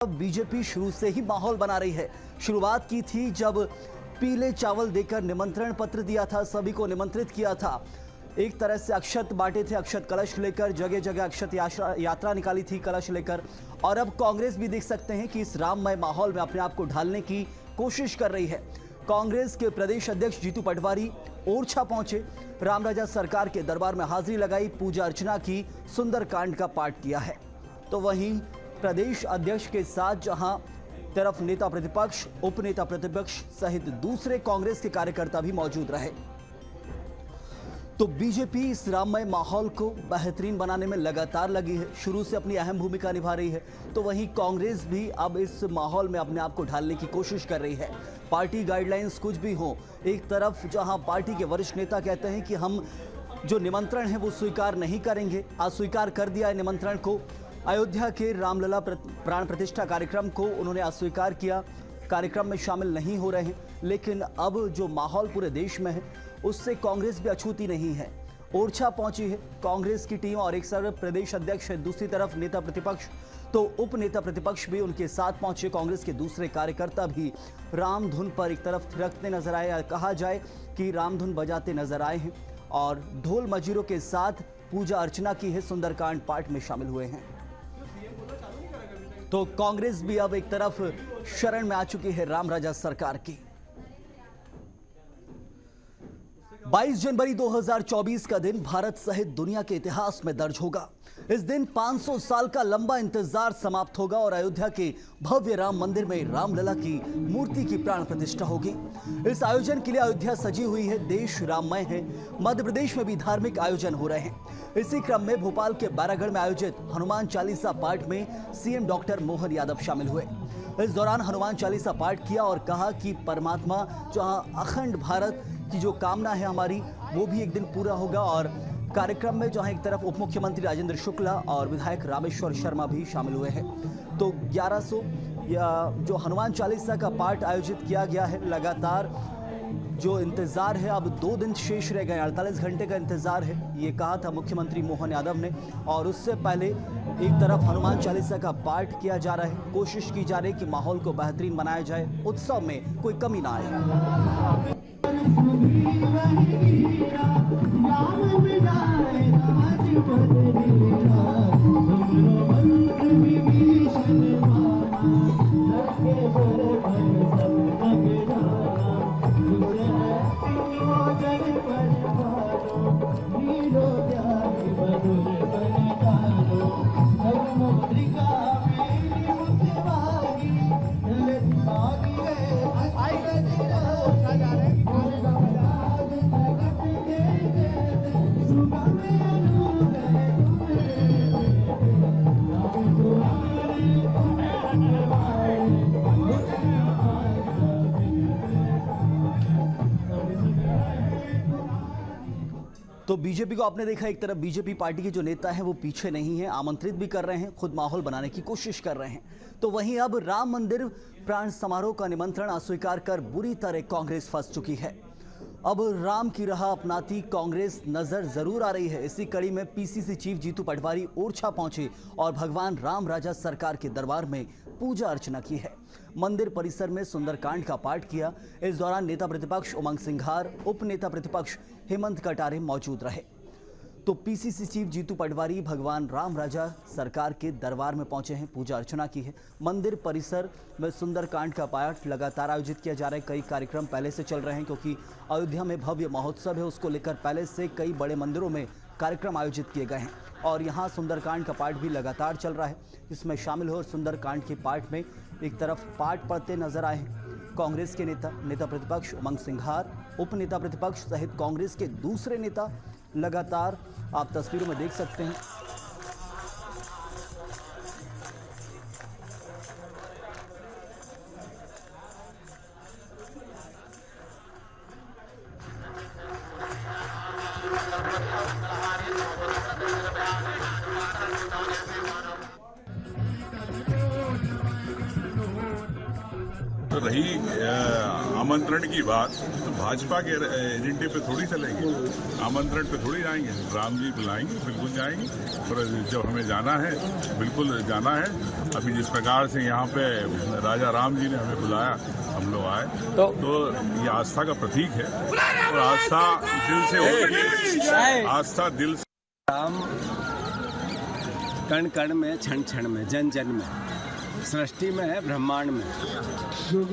BJP शुरू से ही माहौल बना रही है। शुरुआत की थी जब पीले चावल देकर निमंत्रण पत्र दिया था, सभी को निमंत्रित किया था। एक तरह से अक्षत बांटे थे, अक्षत कलश लेकर जगह जगह अक्षत यात्रा निकाली थी कलश लेकर। और अब कांग्रेस भी देख सकते हैं कि इस राममय माहौल में अपने आप को ढालने की कोशिश कर रही है। कांग्रेस के प्रदेश अध्यक्ष जीतू पटवारी ओरछा पहुंचे, रामराजा सरकार के दरबार में हाजिरी लगाई, पूजा अर्चना की, सुंदरकांड का पाठ किया है। तो वहीं प्रदेश अध्यक्ष के साथ जहां तरफ नेता प्रतिपक्ष, उपनेता प्रतिपक्ष सहित दूसरे कांग्रेस के कार्यकर्ता भी मौजूद रहे। तो बीजेपी इस राममय माहौल को बेहतरीन बनाने में लगातार लगी है, शुरू से अपनी अहम भूमिका निभा रही है। तो वहीं कांग्रेस भी अब इस माहौल में अपने आप को ढालने की कोशिश कर रही है। पार्टी गाइडलाइंस कुछ भी हो, एक तरफ जहां पार्टी के वरिष्ठ नेता कहते हैं कि हम जो निमंत्रण है वो स्वीकार नहीं करेंगे, अस्वीकार कर दिया है निमंत्रण को। अयोध्या के रामलला प्राण प्रतिष्ठा कार्यक्रम को उन्होंने अस्वीकार किया, कार्यक्रम में शामिल नहीं हो रहे हैं। लेकिन अब जो माहौल पूरे देश में है उससे कांग्रेस भी अछूती नहीं है। ओरछा पहुंची है कांग्रेस की टीम और एक तरफ प्रदेश अध्यक्ष है, दूसरी तरफ नेता प्रतिपक्ष, तो उप नेता प्रतिपक्ष भी उनके साथ पहुंचे। कांग्रेस के दूसरे कार्यकर्ता भी राम धुन पर एक तरफ थिरकते नजर आए, या कहा जाए कि राम धुन बजाते नजर आए हैं और ढोल मजीरों के साथ पूजा अर्चना की है, सुंदरकांड पाठ में शामिल हुए हैं। तो कांग्रेस भी अब एक तरफ शरण में आ चुकी है रामराजा सरकार की। 22 जनवरी 2024 का दिन भारत सहित दुनिया के इतिहास में दर्ज होगा। इस दिन 500 साल का लंबा इंतजार समाप्त होगा और अयोध्या के भव्य राम मंदिर में रामलला की मूर्ति की प्राण प्रतिष्ठा होगी। इस आयोजन के लिए अयोध्या सजी हुई है, देश राममय है। मध्य प्रदेश में भी धार्मिक आयोजन हो रहे हैं। इसी क्रम में भोपाल के बैरागढ़ में आयोजित हनुमान चालीसा पाठ में सीएम डॉक्टर मोहन यादव शामिल हुए। इस दौरान हनुमान चालीसा पाठ किया और कहा कि परमात्मा जहां अखंड भारत की जो कामना है हमारी, वो भी एक दिन पूरा होगा। और कार्यक्रम में जहां एक तरफ उप मुख्यमंत्री राजेंद्र शुक्ला और विधायक रामेश्वर शर्मा भी शामिल हुए हैं। तो 1100 जो हनुमान चालीसा का पाठ आयोजित किया गया है, लगातार जो इंतजार है, अब 2 दिन शेष रह गए, 48 घंटे का इंतजार है, ये कहा था मुख्यमंत्री मोहन यादव ने। और उससे पहले एक तरफ हनुमान चालीसा का पाठ किया जा रहा है, कोशिश की जा रही है कि माहौल को बेहतरीन बनाया जाए, उत्सव में कोई कमी ना आए। तो बीजेपी को आपने देखा, एक तरफ बीजेपी पार्टी के जो नेता हैं वो पीछे नहीं है, आमंत्रित भी कर रहे हैं, खुद माहौल बनाने की कोशिश कर रहे हैं। तो वहीं अब राम मंदिर प्राण समारोह का निमंत्रण अस्वीकार कर बुरी तरह कांग्रेस फंस चुकी है। अब राम की राह अपनाती कांग्रेस नजर जरूर आ रही है। इसी कड़ी में पीसीसी चीफ जीतू पटवारी ओरछा पहुंचे और भगवान रामराजा सरकार के दरबार में पूजा अर्चना की है। मंदिर परिसर में सुंदरकांड का पाठ किया। इस दौरान नेता प्रतिपक्ष उमंग सिंघार, उप नेता प्रतिपक्ष हेमंत कटारे मौजूद रहे। तो पीसीसी चीफ जीतू पटवारी भगवान रामराजा सरकार के दरबार में पहुंचे हैं, पूजा अर्चना की है। मंदिर परिसर में सुंदरकांड का पाठ लगातार आयोजित किया जा रहा है। कई कार्यक्रम पहले से चल रहे हैं क्योंकि अयोध्या में भव्य महोत्सव है, उसको लेकर पहले से कई बड़े मंदिरों में कार्यक्रम आयोजित किए गए हैं। और यहाँ सुंदरकांड का पाठ भी लगातार चल रहा है, इसमें शामिल हो। सुंदरकांड के पाठ में एक तरफ पाठ पढ़ते नजर आए कांग्रेस के नेता प्रतिपक्ष उमंग सिंघार, उप नेता प्रतिपक्ष सहित कांग्रेस के दूसरे नेता लगातार आप तस्वीरों में देख सकते हैं। तो रही आमंत्रण की बात, तो भाजपा के एजेंडे पे थोड़ी चलेंगे, आमंत्रण पे थोड़ी जाएंगे। राम जी बुलाएंगे, बिल्कुल जाएंगे, और जब हमें जाना है बिल्कुल जाना है। अभी जिस प्रकार से यहाँ पे राजा राम जी ने हमें बुलाया, हम लोग आए, तो ये आस्था का प्रतीक है, और आस्था दिल से होती है, आस्था दिल से। राम कण कण में, क्षण क्षण में, जन जन में, सृष्टि में है, ब्रह्मांड में, जो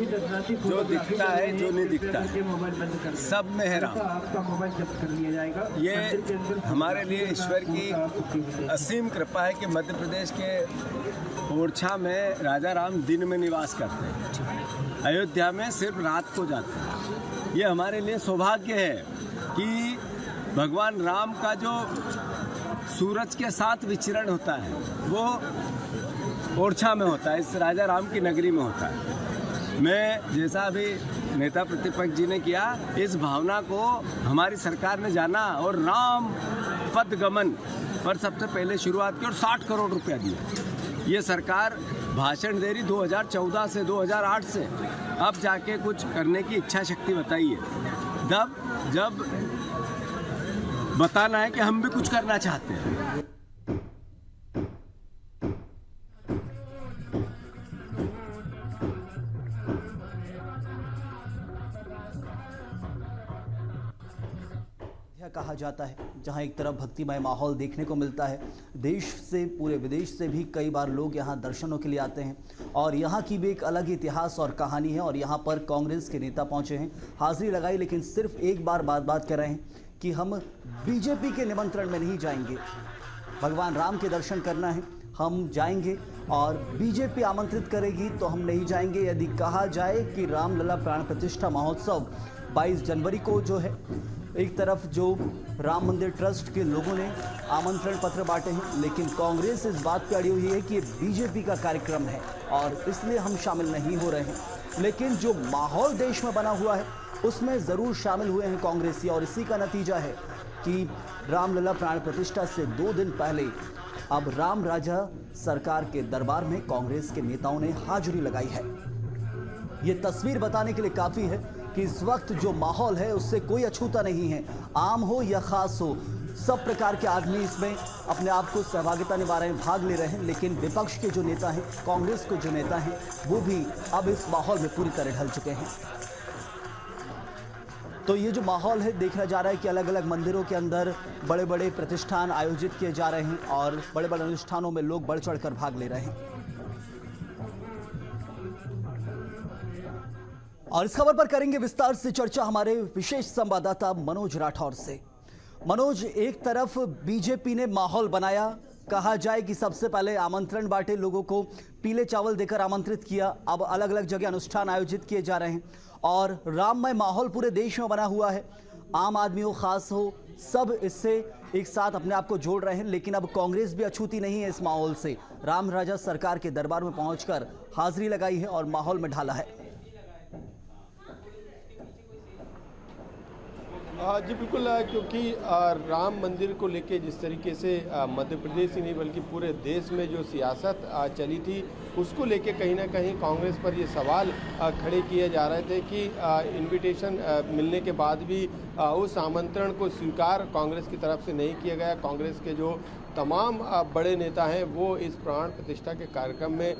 दिखता है, जो नहीं दिखता है, सब में है राम। ये हमारे लिए ईश्वर की असीम कृपा है कि मध्य प्रदेश के ओरछा में राजा राम दिन में निवास करते हैं, अयोध्या में सिर्फ रात को जाते हैं। ये हमारे लिए सौभाग्य है कि भगवान राम का जो सूरज के साथ विचरण होता है वो ओरछा में होता है, इस राजा राम की नगरी में होता है। मैं जैसा अभी नेता प्रतिपक्ष जी ने किया, इस भावना को हमारी सरकार ने जाना और राम पद गमन पर सबसे पहले शुरुआत की और 60 करोड़ रुपया दिया। ये सरकार भाषण दे रही 2014 से 2008 से, अब जाके कुछ करने की इच्छा शक्ति बताई है। जब बताना है कि हम भी कुछ करना चाहते हैं। कहा जाता है जहां एक तरफ भक्तिमय माहौल देखने को मिलता है, देश से पूरे विदेश से भी कई बार लोग यहां दर्शनों के लिए आते हैं, और यहां की भी एक अलग इतिहास और कहानी है। और यहां पर कांग्रेस के नेता पहुंचे हैं, हाजिरी लगाई, लेकिन सिर्फ एक बार बात कर रहे हैं कि हम बीजेपी के निमंत्रण में नहीं जाएंगे, भगवान राम के दर्शन करना है, हम जाएंगे, और बीजेपी आमंत्रित करेगी तो हम नहीं जाएंगे। यदि कहा जाए कि रामलला प्राण प्रतिष्ठा महोत्सव 22 जनवरी को जो है, एक तरफ जो राम मंदिर ट्रस्ट के लोगों ने आमंत्रण पत्र बांटे हैं, लेकिन कांग्रेस इस बात पर अड़ी हुई है कि ये बीजेपी का कार्यक्रम है और इसलिए हम शामिल नहीं हो रहे हैं। लेकिन जो माहौल देश में बना हुआ है उसमें ज़रूर शामिल हुए हैं कांग्रेसी, और इसी का नतीजा है कि रामलला प्राण प्रतिष्ठा से 2 दिन पहले अब राम राजा सरकार के दरबार में कांग्रेस के नेताओं ने हाजिरी लगाई है। ये तस्वीर बताने के लिए काफ़ी है कि इस वक्त जो माहौल है उससे कोई अछूता नहीं है, आम हो या ख़ास हो, सब प्रकार के आदमी इसमें अपने आप को सहभागिता निभा रहे हैं, भाग ले रहे हैं। लेकिन विपक्ष के जो नेता हैं, कांग्रेस के जो नेता हैं, वो भी अब इस माहौल में पूरी तरह ढल चुके हैं। तो ये जो माहौल है, देखा जा रहा है कि अलग अलग मंदिरों के अंदर बड़े बड़े प्रतिष्ठान आयोजित किए जा रहे हैं और बड़े बड़े अनुष्ठानों में लोग बढ़ चढ़ कर भाग ले रहे हैं। और इस खबर पर करेंगे विस्तार से चर्चा हमारे विशेष संवाददाता मनोज राठौर से। मनोज, एक तरफ बीजेपी ने माहौल बनाया, कहा जाए कि सबसे पहले आमंत्रण बांटे, लोगों को पीले चावल देकर आमंत्रित किया, अब अलग अलग जगह अनुष्ठान आयोजित किए जा रहे हैं और राममय माहौल पूरे देश में बना हुआ है। आम आदमी हो, खास हो, सब इससे एक साथ अपने आप को जोड़ रहे हैं। लेकिन अब कांग्रेस भी अछूती नहीं है इस माहौल से, राम राजा सरकार के दरबार में पहुंचकर हाजिरी लगाई है और माहौल में ढाला है। जी बिल्कुल, क्योंकि राम मंदिर को लेके जिस तरीके से मध्य प्रदेश ही नहीं बल्कि पूरे देश में जो सियासत चली थी, उसको लेके कहीं ना कहीं कांग्रेस पर ये सवाल खड़े किए जा रहे थे कि इनविटेशन मिलने के बाद भी उस आमंत्रण को स्वीकार कांग्रेस की तरफ से नहीं किया गया। कांग्रेस के जो तमाम बड़े नेता हैं वो इस प्राण प्रतिष्ठा के कार्यक्रम में